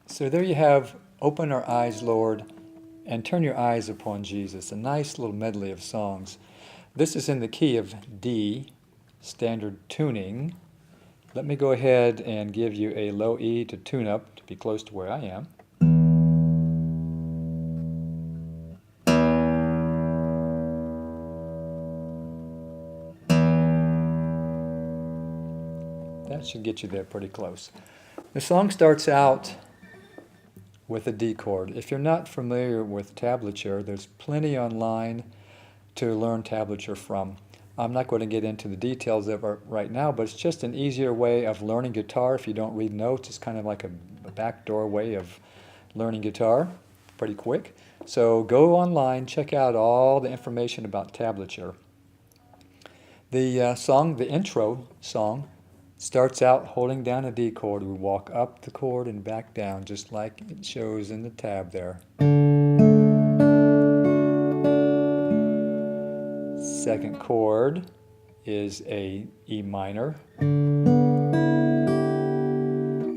So there you have Open Our Eyes, Lord, and Turn Your Eyes Upon Jesus, a nice little medley of songs. This is in the key of D, standard tuning. Let me go ahead and give you a low E to tune up to be close to where I am. That should get you there pretty close. The song starts out with a D chord. If you're not familiar with tablature, there's plenty online to learn tablature from. I'm not going to get into the details of it right now, but it's just an easier way of learning guitar if you don't read notes. It's kind of like a backdoor way of learning guitar, pretty quick. So go online, check out all the information about tablature. The song, the intro song, starts out holding down a D chord. We walk up the chord and back down, just like it shows in the tab there. Second chord is a E minor.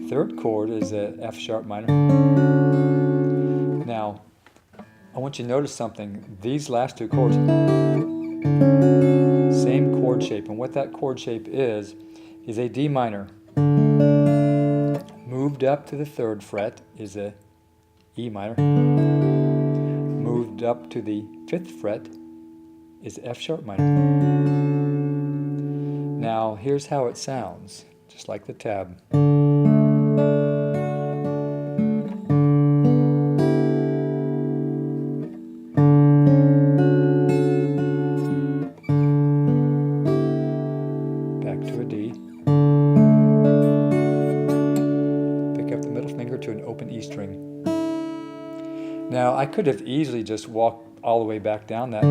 Third chord is a F sharp minor. Now, I want you to notice something. These last two chords, same chord shape, and what that chord shape is a D minor. Moved up to the third fret is a E minor. Moved up to the fifth fret is F sharp minor. Now here's how it sounds, just like the tab. Back to a D. To an open E string. Now I could have easily just walked all the way back down that,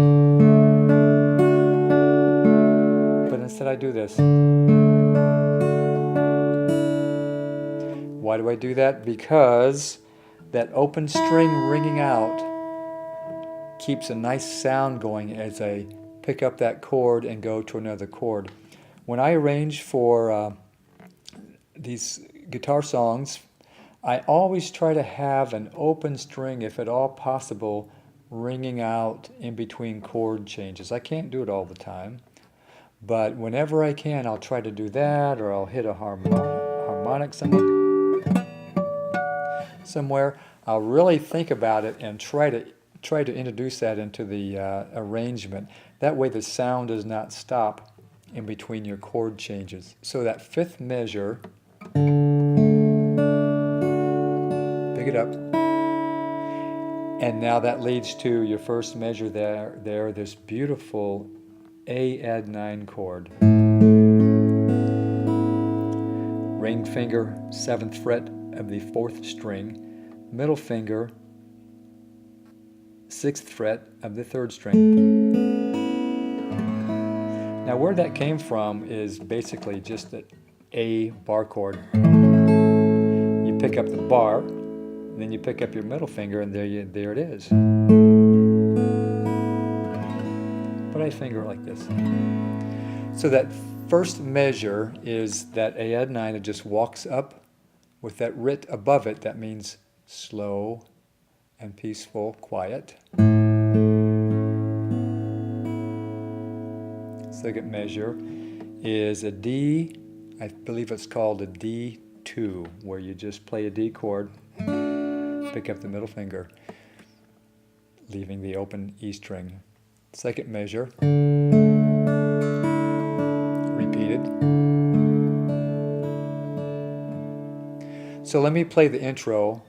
but instead I do this. Why do I do that? Because that open string ringing out keeps a nice sound going as I pick up that chord and go to another chord. When I arrange for these guitar songs, I always try to have an open string, if at all possible, ringing out in between chord changes. I can't do it all the time, but whenever I can, I'll try to do that, or I'll hit a harmonic somewhere. I'll really think about it and try to try to introduce that into the arrangement. That way the sound does not stop in between your chord changes. So that fifth measure, pick it up, and now that leads to your first measure there, this beautiful A add 9 chord. Ring finger, 7th fret of the 4th string, middle finger, 6th fret of the 3rd string. Now where that came from is basically just an A bar chord. You pick up the bar, then you pick up your middle finger, and there it is. But I finger like this. So that first measure is that A add 9. It just walks up with that writ above it. That means slow and peaceful, quiet. Second measure is a D, I believe it's called a D2, where you just play a D chord, pick up the middle finger, leaving the open E string. Second measure, repeated. So let me play the intro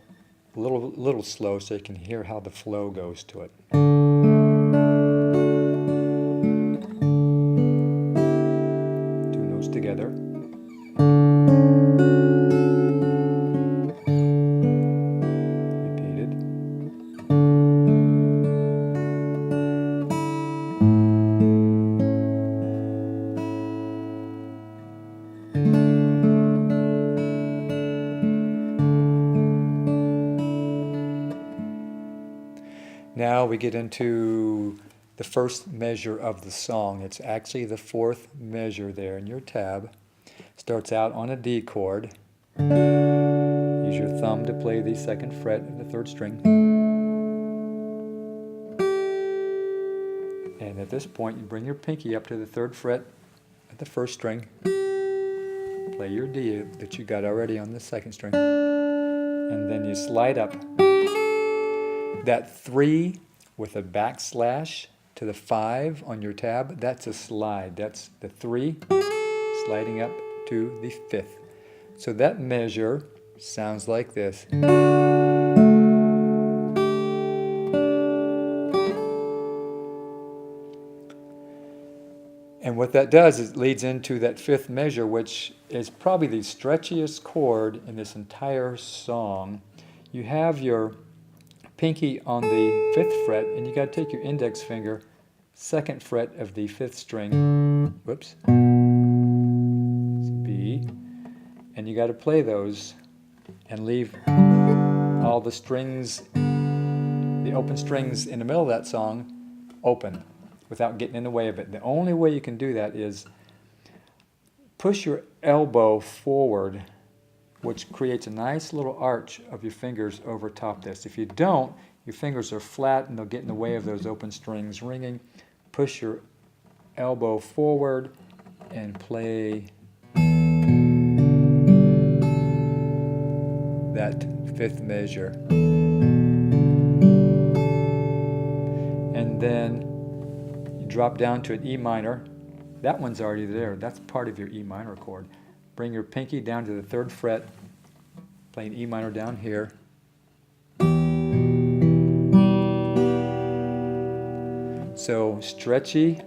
a little slow so you can hear how the flow goes to it. Two notes together. Repeated. Now we get into the first measure of the song. It's actually the 4th measure there in your tab. Starts out on a D chord. Use your thumb to play the 2nd fret of the 3rd string. And at this point, you bring your pinky up to the 3rd fret of the 1st string. Play your D that you got already on the 2nd string. And then you slide up. That 3 with a backslash to the 5 on your tab, that's a slide. That's the 3 sliding up to the 5th. So that measure sounds like this. And what that does is it leads into that 5th measure, which is probably the stretchiest chord in this entire song. You have your pinky on the 5th fret, and you got to take your index finger, 2nd fret of the 5th string, whoops, it's B, and you got to play those and leave all the strings, the open strings in the middle of that song, open without getting in the way of it. The only way you can do that is push your elbow forward, which creates a nice little arch of your fingers over top this. If you don't, your fingers are flat and they'll get in the way of those open strings ringing. Push your elbow forward and play that 5th measure. And then you drop down to an E minor. That one's already there. That's part of your E minor chord. Bring your pinky down to the 3rd fret, playing E minor down here. So stretchy.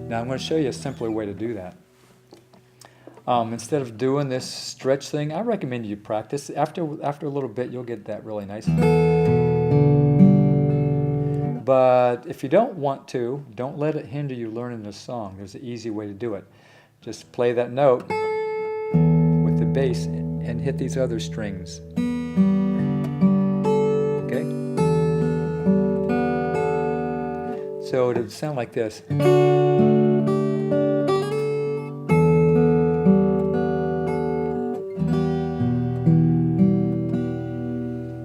Now I'm going to show you a simpler way to do that. Instead of doing this stretch thing, I recommend you practice. After a little bit, you'll get that really nice. But if you don't want to, don't let it hinder you learning this song. There's an easy way to do it. Just play that note with the bass and hit these other strings. Okay? So it would sound like this.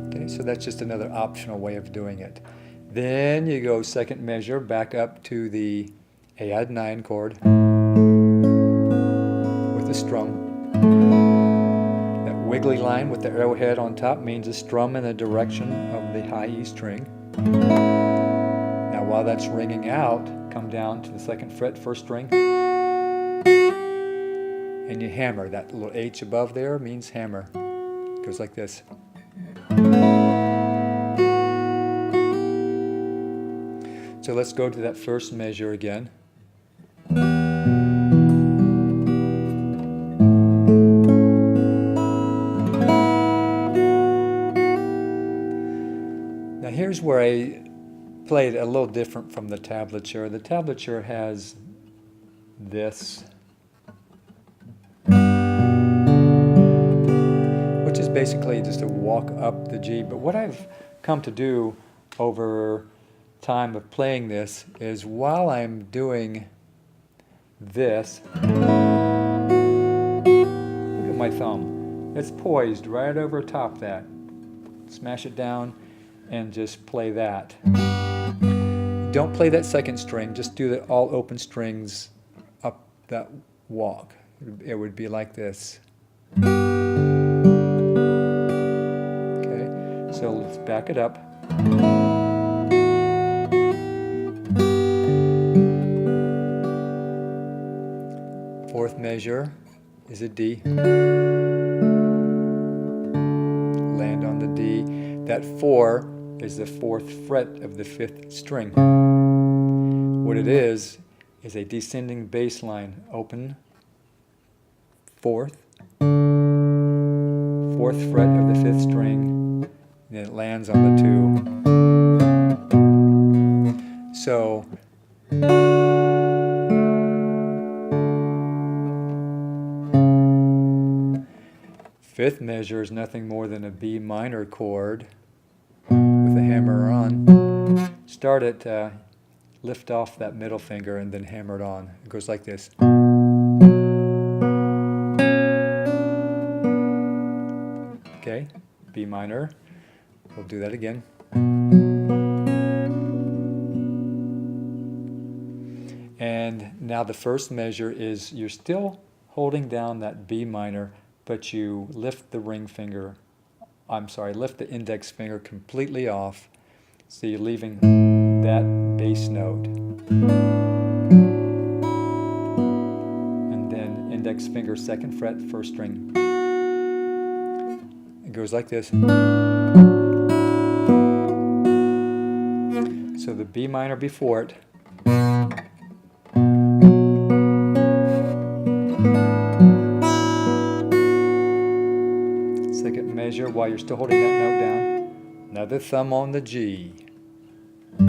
Okay, so that's just another optional way of doing it. Then you go 2nd measure back up to the A add 9 chord with the strum. wiggly line with the arrowhead on top means a strum in the direction of the high E string. Now while that's ringing out, come down to the 2nd fret, 1st string, and you hammer. That little H above there means hammer. It goes like this. So let's go to that first measure again. Now here's where I played a little different from the tablature. The tablature has this, which is basically just a walk up the G. But what I've come to do over time of playing this is while I'm doing this, look at my thumb. It's poised right over top that. Smash it down and just play that. Don't play that 2nd string, just do the all open strings up that walk. It would be like this. Okay, so let's back it up. 4th measure is a D. Land on the D. That 4 is the 4th fret of the 5th string. What it is a descending bass line. Open 4th, 4th fret of the 5th string, and it lands on the 2. So 5th measure is nothing more than a B minor chord with a hammer on. Start it, lift off that middle finger and then hammer it on. It goes like this. Okay, B minor. We'll do that again. And now the first measure is you're still holding down that B minor, but you lift the ring finger, lift the index finger completely off, so you're leaving that bass note. And then index finger, 2nd fret, 1st string. It goes like this. So the B minor before it, measure while you're still holding that note down. Another thumb on the G. To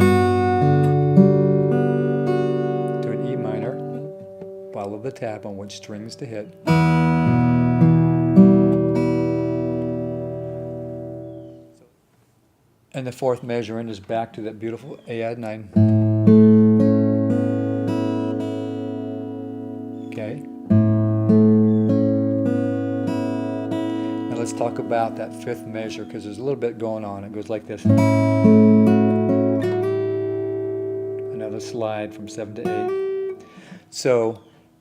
an E minor. Follow the tab on which strings to hit. And the 4th measurement is back to that beautiful A add 9. Okay. Let's talk about that 5th measure because there's a little bit going on. It goes like this. Another slide from 7 to 8. So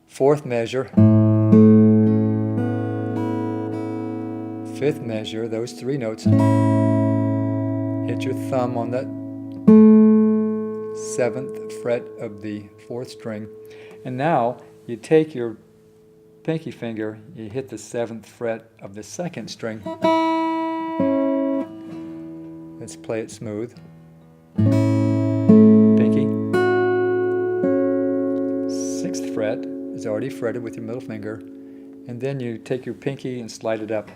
4th measure, 5th measure, those 3 notes. Hit your thumb on that 7th fret of the 4th string. And now you take your pinky finger, you hit the 7th fret of the 2nd string. Let's play it smooth. Pinky. 6th fret is already fretted with your middle finger. And then you take your pinky and slide it up.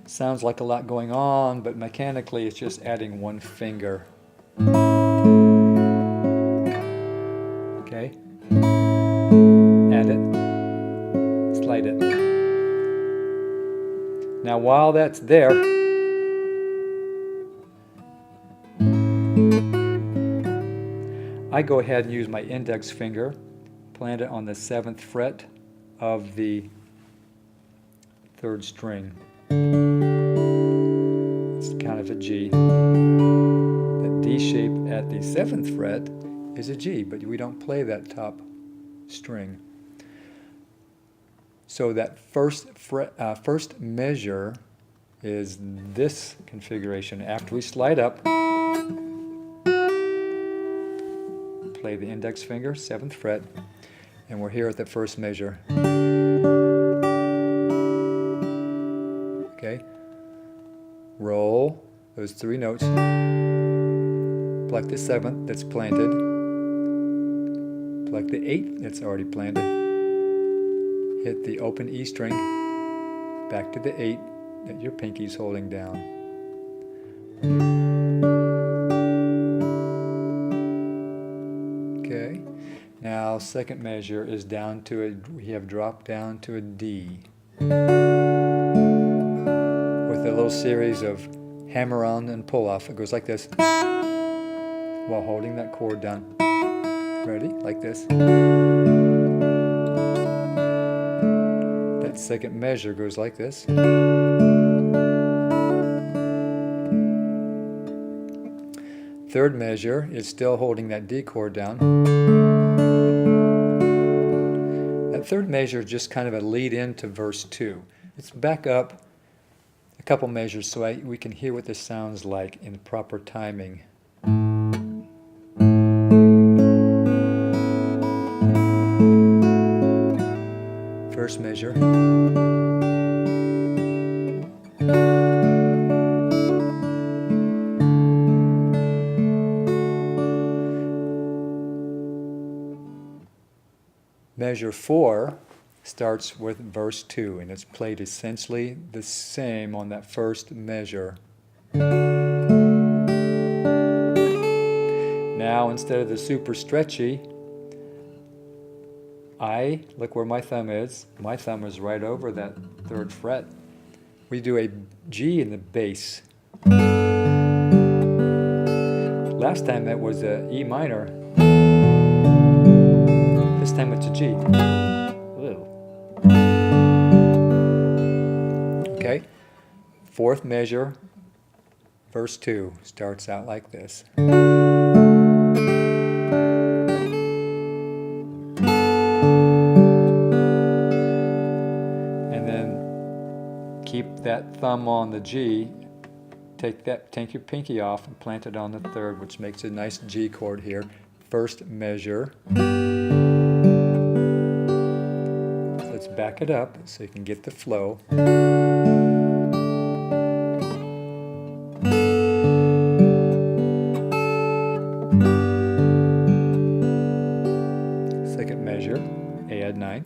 Sounds like a lot going on, but mechanically it's just adding 1 finger. Okay? Add it, slide it. Now while that's there, I go ahead and use my index finger, plant it on the 7th fret of the 3rd string. It's kind of a G. That D shape at the 7th fret is a G, but we don't play that top string. So that first measure is this configuration. After we slide up, play the index finger, 7th fret, and we're here at the first measure. Okay? Roll those 3 notes. Pluck the 7th that's planted. Pluck the 8th that's already planted. Hit the open E string. Back to the 8 that your pinky's holding down. Okay. Now, second measure is down to we have dropped down to a D. With a little series of hammer on and pull off. It goes like this. While holding that chord down. Ready? Like this. That second measure goes like this. Third measure is still holding that D chord down. That third measure is just kind of a lead into verse 2. Let's back up a couple measures so we can hear what this sounds like in proper timing. First measure. Measure 4 starts with verse 2, and it's played essentially the same on that first measure. Now, instead of the super stretchy, look where my thumb is. My thumb is right over that 3rd fret. We do a G in the bass. Last time that was a E minor. This time it's a G. Ooh. Okay. 4th measure, verse 2, starts out like this. And then keep that thumb on the G. Take your pinky off and plant it on the 3rd, which makes a nice G chord here. First measure. Let's back it up so you can get the flow. Second measure, A add 9.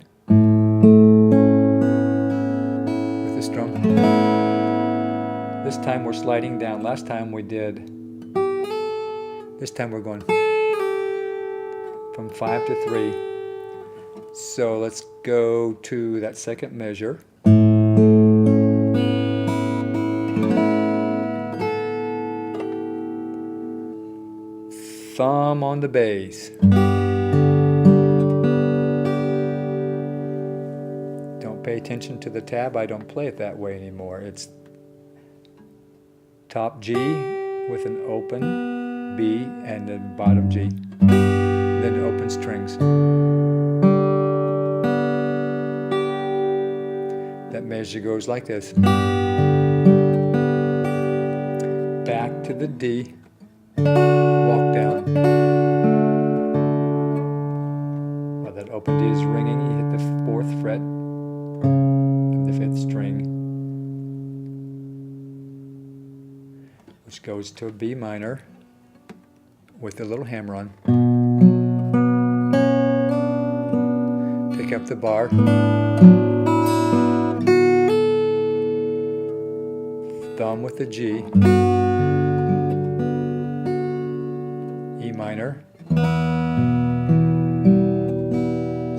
With the strum. This time we're sliding down. Last time we did. This time we're going from 5 to 3. So let's go to that second measure. Thumb on the bass. Don't pay attention to the tab. I don't play it that way anymore. It's top G with an open B and then bottom G. Then open strings. That measure goes like this. Back to the D. Walk down. While that open D is ringing, you hit the 4th fret of the 5th string, which goes to a B minor with a little hammer on. Pick up the bar. Thumb with the G. E minor.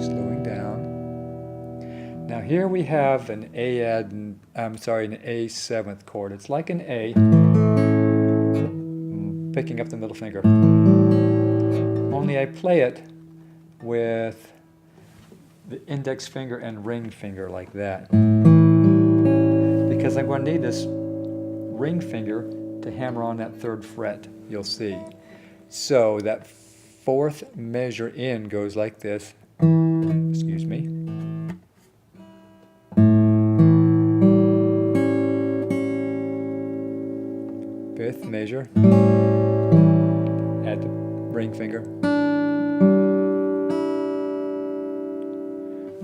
Slowing down. Now here we have an an A 7th chord. It's like an A. Picking up the middle finger. Only I play it with the index finger and ring finger like that. Because I'm going to need this ring finger to hammer on that 3rd fret, you'll see. So that 4th measure in goes like this. Excuse me. measure. Add the ring finger.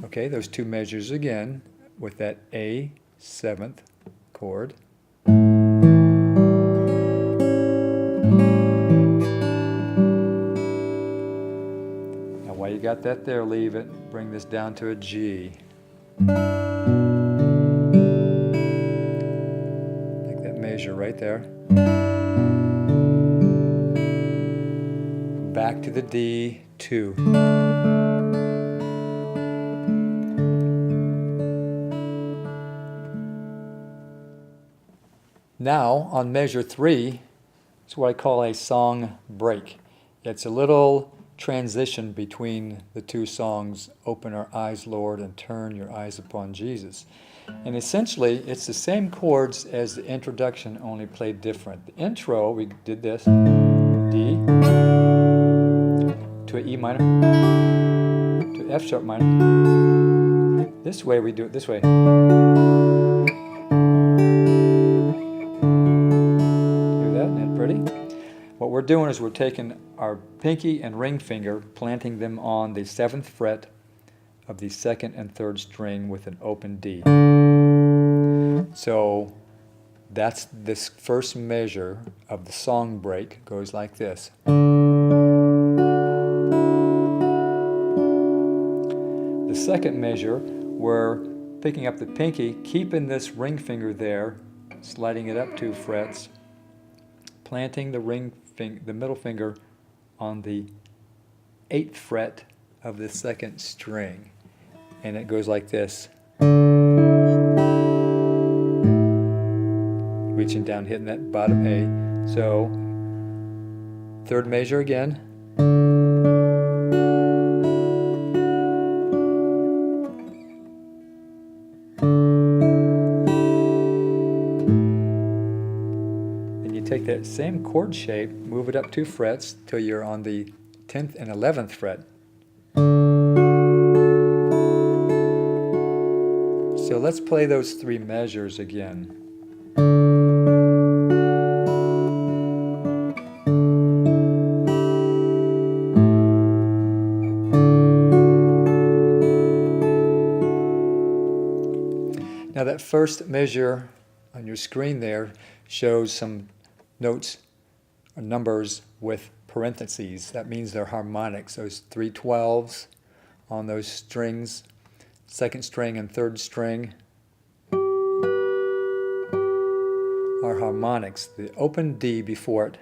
Okay, those 2 measures again with that A 7th chord. Now while you got that there, leave it. Bring this down to a G. Like that measure right there. Back to the D, 2. Now, on measure 3, it's what I call a song break. It's a little transition between the 2 songs, Open Our Eyes, Lord, and Turn Your Eyes Upon Jesus. And essentially, it's the same chords as the introduction, only played different. The intro, we did this, D, to an E minor, to an F sharp minor. This way, we do it this way. What we're doing is we're taking our pinky and ring finger, planting them on the 7th fret of the 2nd and 3rd string with an open D. So that's this first measure of the song break. Goes like this. The second measure, we're picking up the pinky, keeping this ring finger there, sliding it up 2 frets, planting the the middle finger on the 8th fret of the 2nd string, and it goes like this. Reaching down, hitting that bottom A. So 3rd measure again. Take that same chord shape, move it up 2 frets till you're on the 10th and 11th fret. So let's play those 3 measures again. Now that first measure on your screen there shows some notes or numbers with parentheses. That means they're harmonics. Those 3 12s on those strings, 2nd string and 3rd string, are harmonics. The open D before it.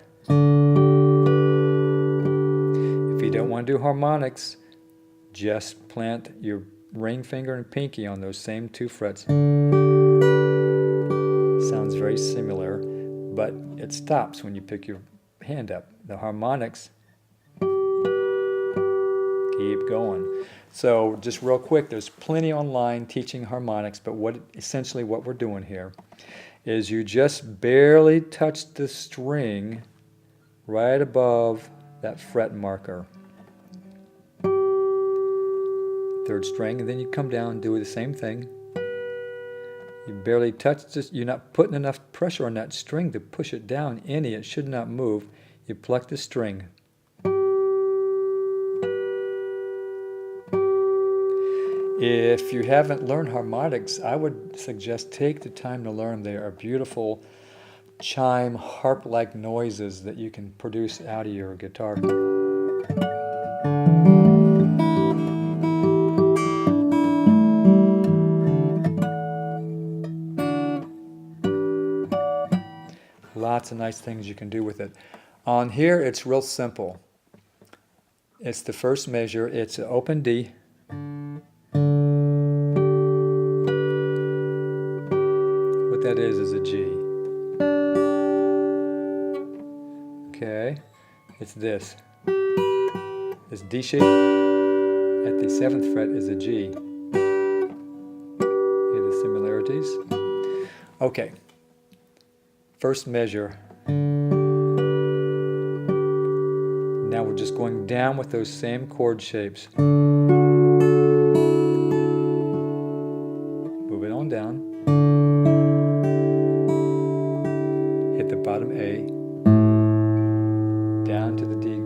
If you don't want to do harmonics, just plant your ring finger and pinky on those same 2 frets. Sounds very similar, but it stops when you pick your hand up. The harmonics keep going. So just real quick, there's plenty online teaching harmonics, but essentially what we're doing here is you just barely touch the string right above that fret marker. 3rd string, and then you come down and do the same thing. You barely touch this, you're not putting enough pressure on that string to push it down any, it should not move. You pluck the string. If you haven't learned harmonics, I would suggest take the time to learn. They are beautiful chime, harp-like noises that you can produce out of your guitar. Lots of nice things you can do with it. On here, it's real simple. It's the first measure. It's an open D. What that is a G. Okay, it's this. This D shape at the 7th fret is a G. Hear the similarities? Okay. First measure. Now we're just going down with those same chord shapes. Move it on down. Hit the bottom A.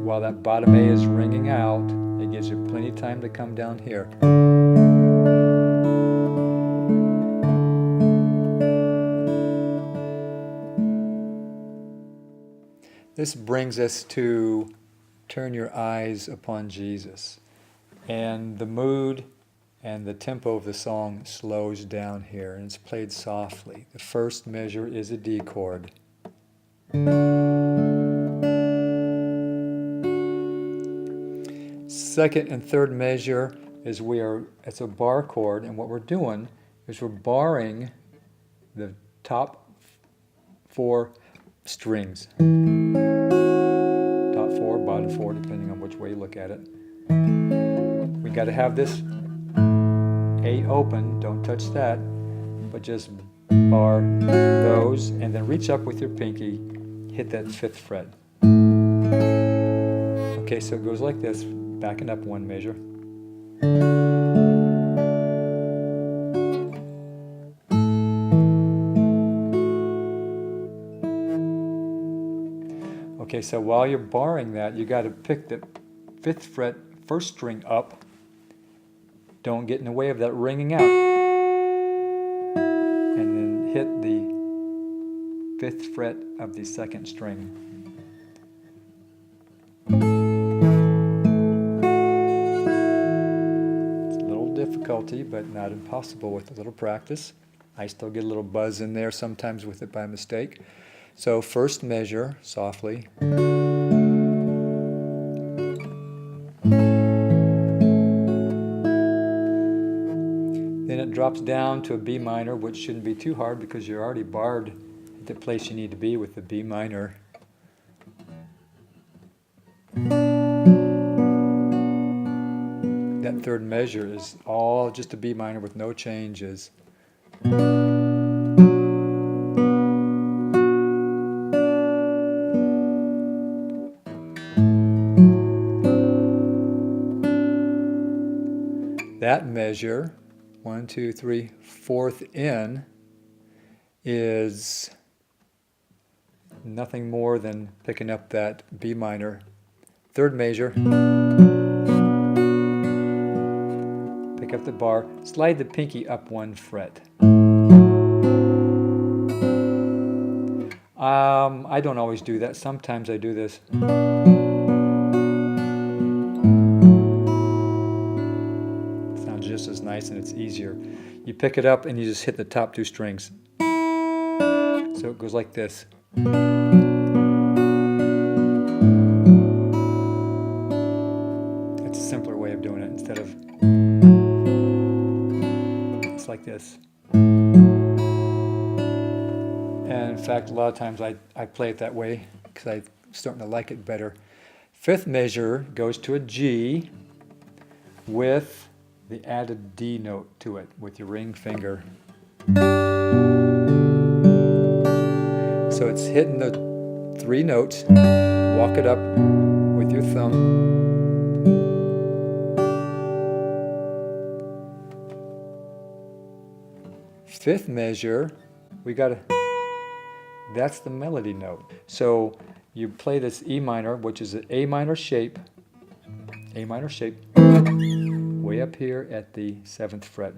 while that bottom A is ringing out, it gives you plenty of time to come down here. This brings us to turn your eyes upon Jesus. And the mood and the tempo of the song slows down here, and it's played softly. The first measure is a D chord. Second and third measure is it's a bar chord, and what we're doing is we're barring the top 4 strings. Top 4, bottom 4, depending on which way you look at it. We got to have this A open, don't touch that, but just bar those, and then reach up with your pinky, hit that 5th fret. Okay, so it goes like this, backing up 1 measure. Okay, so while you're barring that, you got to pick the 5th fret, 1st string up. Don't get in the way of that ringing out. And then hit the 5th fret of the 2nd string. It's a little difficulty, but not impossible with a little practice. I still get a little buzz in there sometimes with it by mistake. So first measure, softly. Then it drops down to a B minor, which shouldn't be too hard because you're already barred at the place you need to be with the B minor. That third measure is all just a B minor with no changes. That measure, 1, 2, 3, 4th in, is nothing more than picking up that B minor. Third measure, pick up the bar, slide the pinky up 1 fret. I don't always do that. Sometimes I do this. Just as nice, and it's easier. You pick it up and you just hit the top 2 strings. So it goes like this. It's a simpler way of doing it instead of... It's like this. And in fact, a lot of times I play it that way because I'm starting to like it better. 5th measure goes to a G with the added D note to it with your ring finger. So it's hitting the 3 notes, walk it up with your thumb. Fifth measure, that's the melody note. So you play this E minor, which is an A minor shape, way up here at the 7th fret.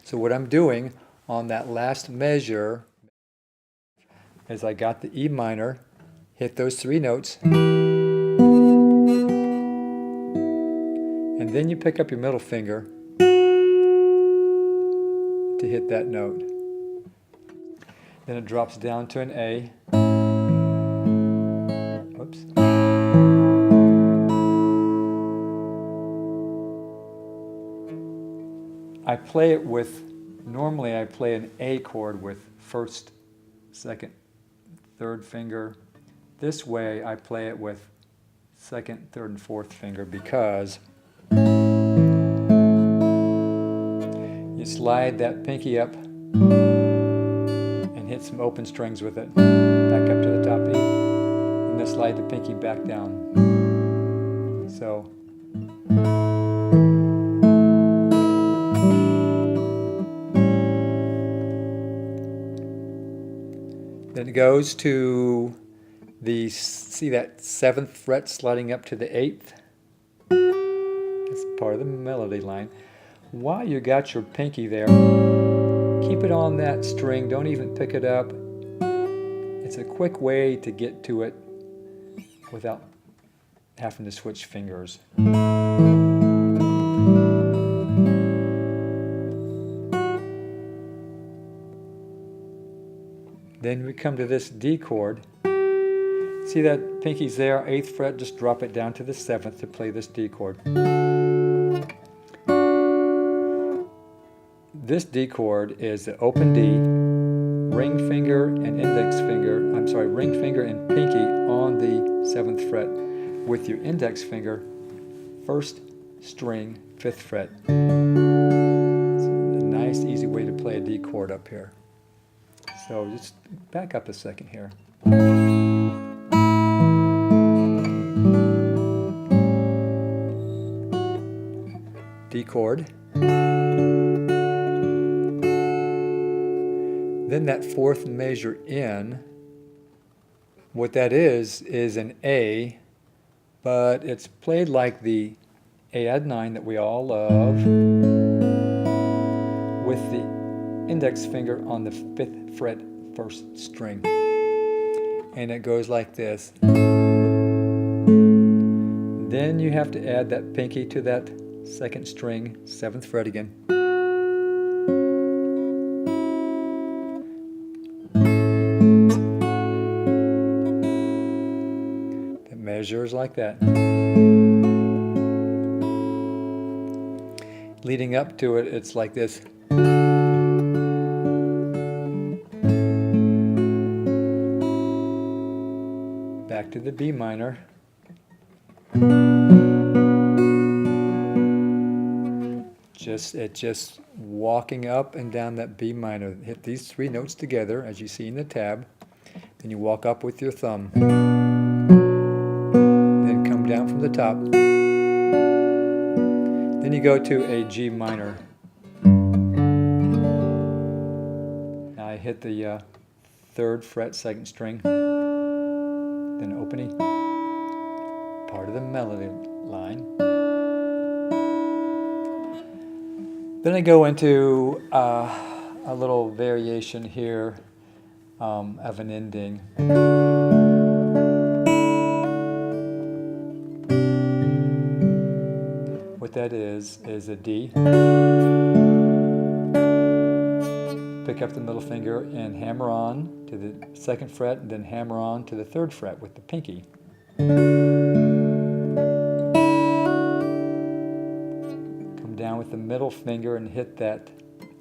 So what I'm doing on that last measure is I got the E minor, hit those 3 notes, and then you pick up your middle finger to hit that note. Then it drops down to an A. Oops. I play it with, normally I play an A chord with 1st, 2nd, 3rd finger. This way I play it with 2nd, 3rd, and 4th finger because you slide that pinky up and hit some open strings with it. Back up to the top E. And then slide the pinky back down. So. Then Then it goes to the, see that 7th fret sliding up to the 8th? That's part of the melody line. While you got your pinky there, keep it on that string, don't even pick it up. It's a quick way to get to it without having to switch fingers. Then we come to this D chord. See that pinky's there, 8th fret, just drop it down to the 7th to play this D chord. This D chord is the open D, ring finger and index finger, ring finger and pinky on the 7th fret with your index finger, 1st string, 5th fret. It's a nice, easy way to play a D chord up here. So just back up a second here. D chord. Then that 4th measure in, what that is an A, but it's played like the A add 9 that we all love, with the index finger on the 5th fret, 1st string. And it goes like this. Then you have to add that pinky to that 2nd string, 7th fret again. The measures like that. Leading up to it, it's like this. Back to the B minor. Just walking up and down that B minor. Hit these 3 notes together as you see in the tab. Then you walk up with your thumb. Then come down from the top. Then you go to a G minor. Now I hit the 3rd fret, 2nd string. Then opening, part of the melody line. Then I go into a little variation here of an ending. What that is a D. Pick up the middle finger and hammer on to the 2nd fret, and then hammer on to the 3rd fret with the pinky. Come down with the middle finger and hit that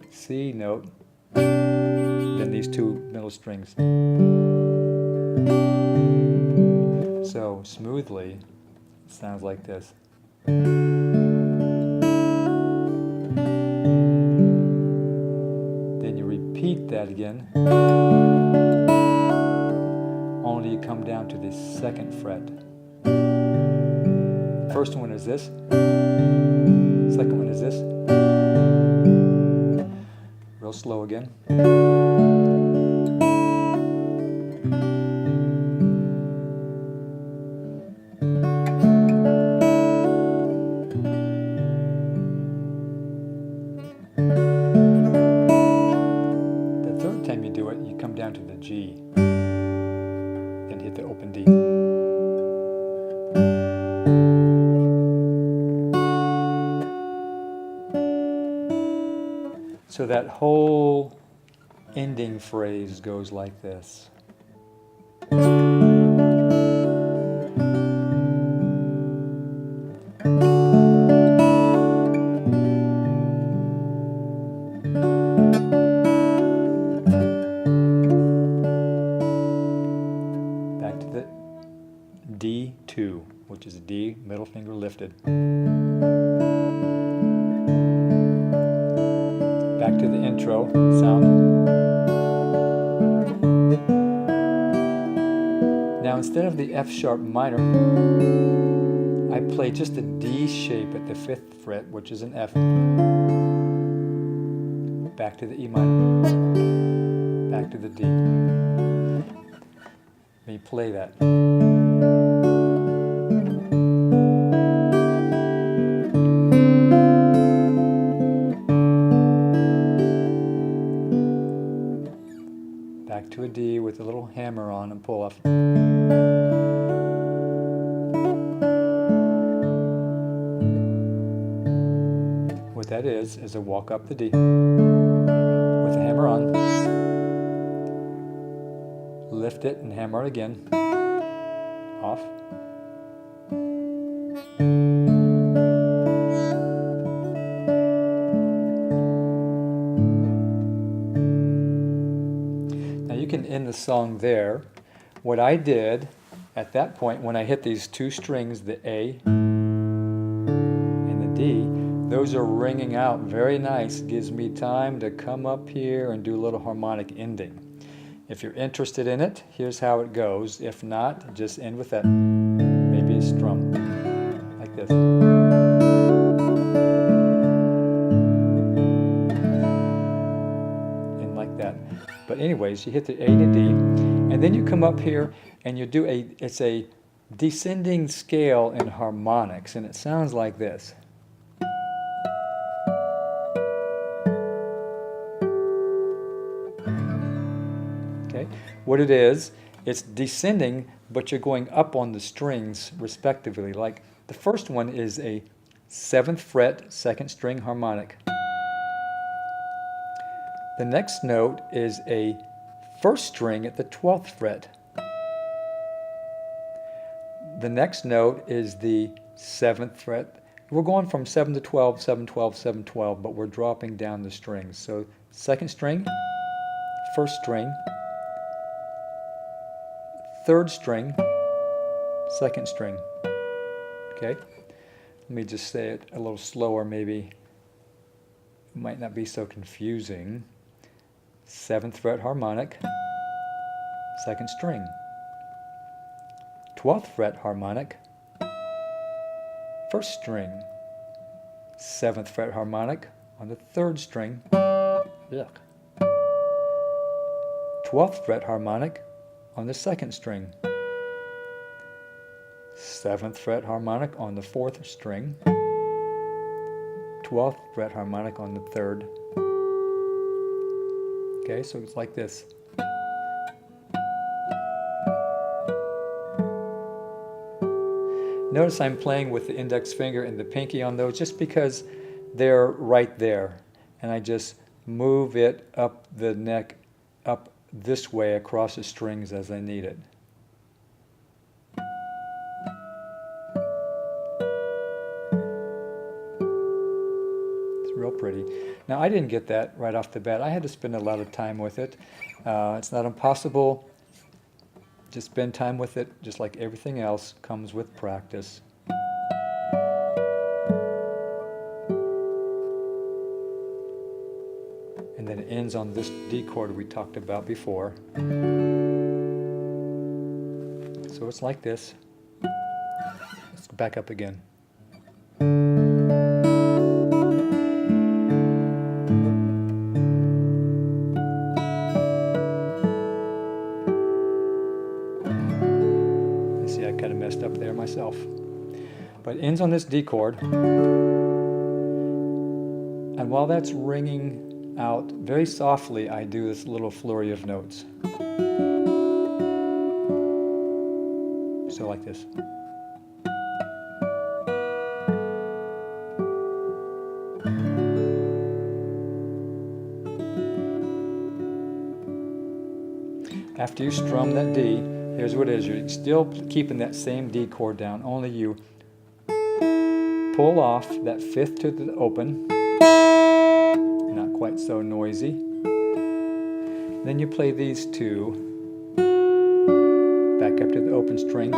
C note, then these 2 middle strings. So smoothly, it sounds like this. Repeat that again, only you come down to the 2nd fret. First one is this, 2nd one is this. Real slow again. You come down to the G, then hit the open D. So that whole ending phrase goes like this. D2, which is D, middle finger lifted. Back to the intro sound. Now instead of the F sharp minor, I play just a D shape at the 5th fret, which is an F. Back to the E minor. back to the D. Let me play that. Back to a D with a little hammer on and pull off. What that is a walk up the D with the hammer on. Lift it and hammer it again. Off. Now you can end the song there. What I did at that point when I hit these two strings, the A and the D, those are ringing out very nice. Gives me time to come up here and do a little harmonic ending. If you're interested in it, here's how it goes. If not, just end with that. Maybe a strum, like this. And like that. But anyways, you hit the A to D, and then you come up here and you do it's a descending scale in harmonics, and it sounds like this. What it is, it's descending, but you're going up on the strings respectively. Like the first one is a 7th fret, 2nd string harmonic. The next note is a 1st string at the 12th fret. The next note is the 7th fret. We're going from 7 to 12, 7, 12, 7, 12, but we're dropping down the strings. So 2nd string, 1st string, 3rd string, 2nd string. Okay? Let me just say it a little slower, maybe. It might not be so confusing. 7th fret harmonic, 2nd string. 12th fret harmonic, 1st string. 7th fret harmonic on the 3rd string. Yuck. 12th fret harmonic on the 2nd string. 7th fret harmonic on the 4th string. 12th fret harmonic on the 3rd. Okay, so it's like this. Notice I'm playing with the index finger and the pinky on those just because they're right there. And I just move it up the neck, up this way across the strings as I need it. It's real pretty. Now I didn't get that right off the bat. I had to spend a lot of time with it. It's not impossible. Just spend time with it, just like everything else comes with practice. And then it ends on this D chord we talked about before. So it's like this. Let's go back up again. You see, I kind of messed up there myself. But it ends on this D chord. And while that's ringing out very softly, I do this little flurry of notes. So like this. After you strum that D, here's what it is. You're still keeping that same D chord down, only you pull off that 5th to the open. Not quite so noisy. Then you play these two, back up to the open string,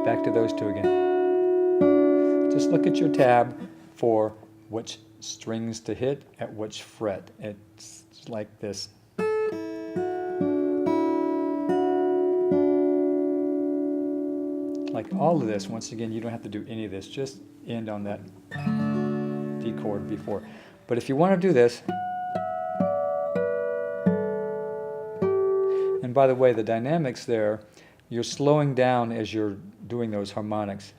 back to those two again. Just look at your tab for which strings to hit at which fret. It's like this. Like all of this, once again, you don't have to do any of this, just end on that D chord before. But if you want to do this, And by the way, the dynamics there, you're slowing down as you're doing those harmonics.